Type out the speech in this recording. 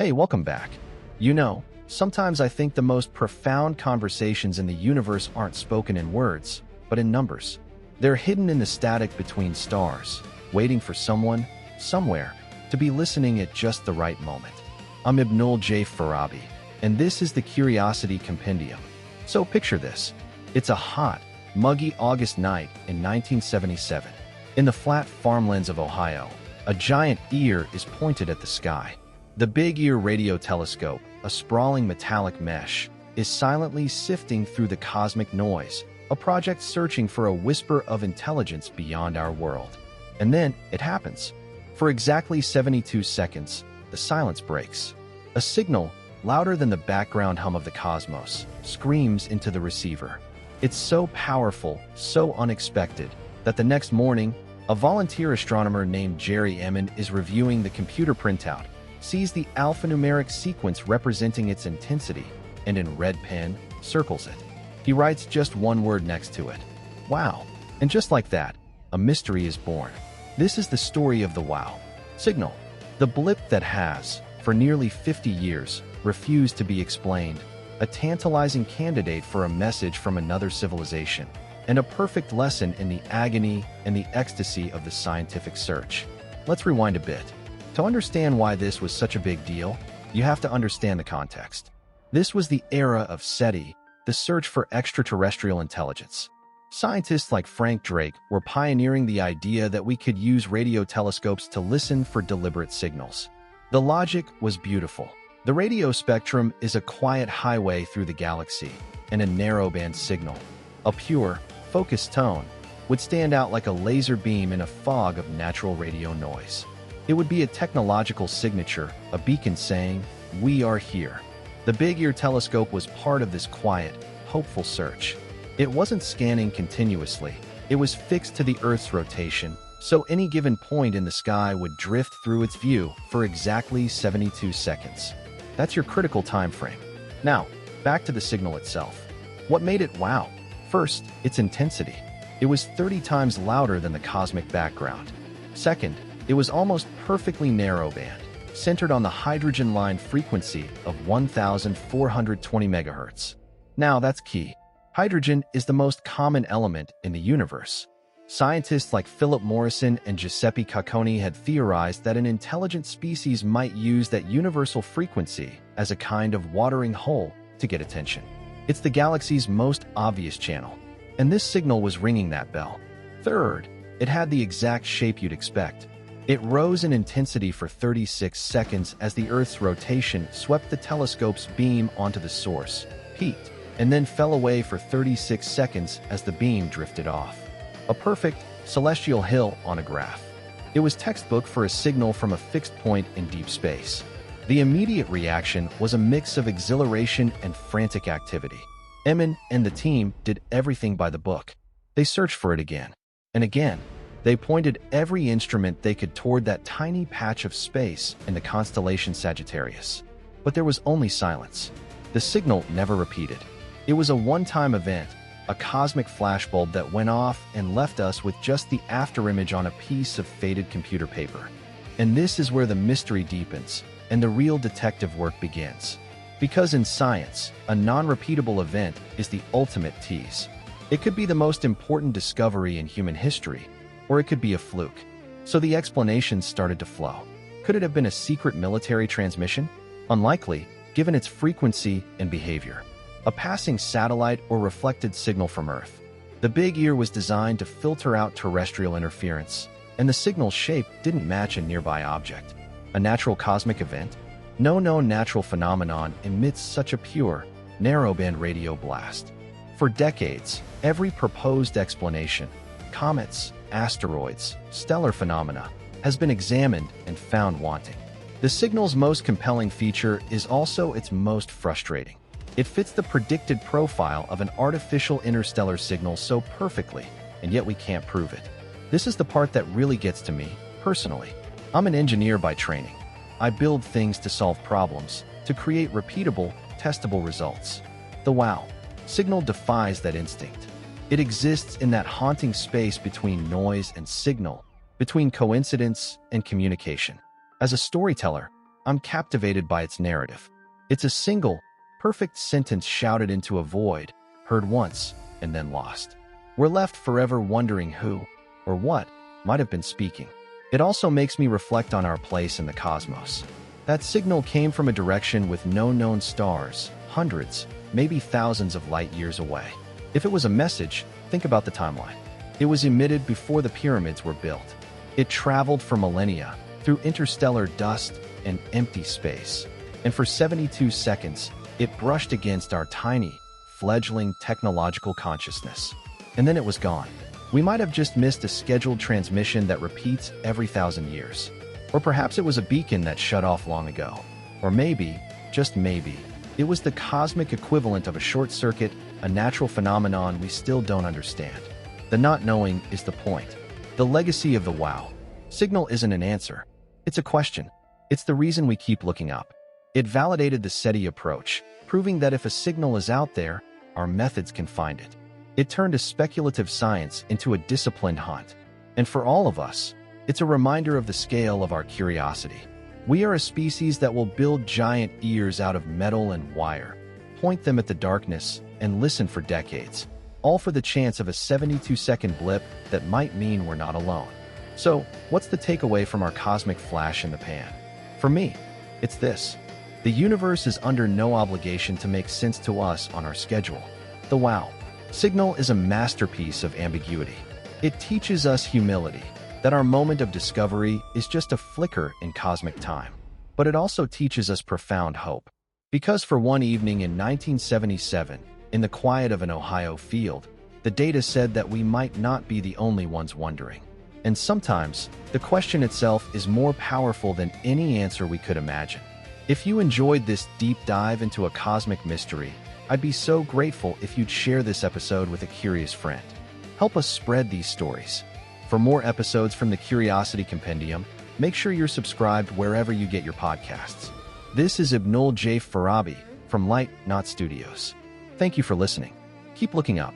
Hey, welcome back. Sometimes I think the most profound conversations in the universe aren't spoken in words, but in numbers. They're hidden in the static between stars, waiting for someone, somewhere, to be listening at just the right moment. I'm Ibnul J. Farabi, and this is the Curiosity Compendium. So picture this. It's a hot, muggy August night in 1977. In the flat farmlands of Ohio, a giant ear is pointed at the sky. The Big Ear radio telescope, a sprawling metallic mesh, is silently sifting through the cosmic noise, a project searching for a whisper of intelligence beyond our world. And then it happens. For exactly 72 seconds, the silence breaks. A signal, louder than the background hum of the cosmos, screams into the receiver. It's so powerful, so unexpected, that the next morning, a volunteer astronomer named Jerry Ehman is reviewing the computer printout, sees the alphanumeric sequence representing its intensity, and in red pen, circles it. He writes just one word next to it. Wow. And just like that, a mystery is born. This is the story of the WOW signal, the blip that has, for nearly 50 years, refused to be explained, a tantalizing candidate for a message from another civilization, and a perfect lesson in the agony and the ecstasy of the scientific search. Let's rewind a bit. To understand why this was such a big deal, you have to understand the context. This was the era of SETI, the search for extraterrestrial intelligence. Scientists like Frank Drake were pioneering the idea that we could use radio telescopes to listen for deliberate signals. The logic was beautiful. The radio spectrum is a quiet highway through the galaxy, and a narrowband signal, a pure, focused tone, would stand out like a laser beam in a fog of natural radio noise. It would be a technological signature, a beacon saying, "We are here." The Big Ear telescope was part of this quiet, hopeful search. It wasn't scanning continuously. It was fixed to the Earth's rotation, so any given point in the sky would drift through its view for exactly 72 seconds. That's your critical time frame. Now, back to the signal itself. What made it wow? First, its intensity. It was 30 times louder than the cosmic background. Second, it was almost perfectly narrowband, centered on the hydrogen line frequency of 1420 MHz. Now that's key. Hydrogen is the most common element in the universe. Scientists like Philip Morrison and Giuseppe Cacconi had theorized that an intelligent species might use that universal frequency as a kind of watering hole to get attention. It's the galaxy's most obvious channel, and this signal was ringing that bell. Third, it had the exact shape you'd expect. It rose in intensity for 36 seconds as the Earth's rotation swept the telescope's beam onto the source, peaked, and then fell away for 36 seconds as the beam drifted off. A perfect, celestial hill on a graph. It was textbook for a signal from a fixed point in deep space. The immediate reaction was a mix of exhilaration and frantic activity. Ehman and the team did everything by the book. They searched for it again and again. They pointed every instrument they could toward that tiny patch of space in the constellation Sagittarius. But there was only silence. The signal never repeated. It was a one-time event, a cosmic flashbulb that went off and left us with just the afterimage on a piece of faded computer paper. And this is where the mystery deepens and the real detective work begins. Because in science, a non-repeatable event is the ultimate tease. It could be the most important discovery in human history, or it could be a fluke. So the explanations started to flow. Could it have been a secret military transmission? Unlikely, given its frequency and behavior. A passing satellite or reflected signal from Earth. The Big Ear was designed to filter out terrestrial interference, and the signal's shape didn't match a nearby object. A natural cosmic event? No known natural phenomenon emits such a pure, narrowband radio blast. For decades, every proposed explanation, comets, asteroids, stellar phenomena, has been examined and found wanting. The signal's most compelling feature is also its most frustrating. It fits the predicted profile of an artificial interstellar signal so perfectly, and yet we can't prove it. This is the part that really gets to me, personally. I'm an engineer by training. I build things to solve problems, to create repeatable, testable results. The WOW signal defies that instinct. It exists in that haunting space between noise and signal, between coincidence and communication. As a storyteller, I'm captivated by its narrative. It's a single, perfect sentence shouted into a void, heard once, and then lost. We're left forever wondering who, or what, might have been speaking. It also makes me reflect on our place in the cosmos. That signal came from a direction with no known stars, hundreds, maybe thousands of light years away. If it was a message, think about the timeline. It was emitted before the pyramids were built. It traveled for millennia, through interstellar dust and empty space. And for 72 seconds, it brushed against our tiny, fledgling technological consciousness. And then it was gone. We might have just missed a scheduled transmission that repeats every 1,000 years. Or perhaps it was a beacon that shut off long ago. Or maybe, just maybe, it was the cosmic equivalent of a short circuit, a natural phenomenon we still don't understand. The not knowing is the point. The legacy of the wow signal isn't an answer. It's a question. It's the reason we keep looking up. It validated the SETI approach, proving that if a signal is out there, our methods can find it. It turned a speculative science into a disciplined hunt. And for all of us, it's a reminder of the scale of our curiosity. We are a species that will build giant ears out of metal and wire, point them at the darkness, and listen for decades, all for the chance of a 72-second blip that might mean we're not alone. So, what's the takeaway from our cosmic flash in the pan? For me, it's this. The universe is under no obligation to make sense to us on our schedule. The wow signal is a masterpiece of ambiguity. It teaches us humility, that our moment of discovery is just a flicker in cosmic time. But it also teaches us profound hope. Because for one evening in 1977, in the quiet of an Ohio field, the data said that we might not be the only ones wondering. And sometimes, the question itself is more powerful than any answer we could imagine. If you enjoyed this deep dive into a cosmic mystery, I'd be so grateful if you'd share this episode with a curious friend. Help us spread these stories. For more episodes from the Curiosity Compendium, make sure you're subscribed wherever you get your podcasts. This is Ibnul J. Farabi from Light Not Studios. Thank you for listening. Keep looking up.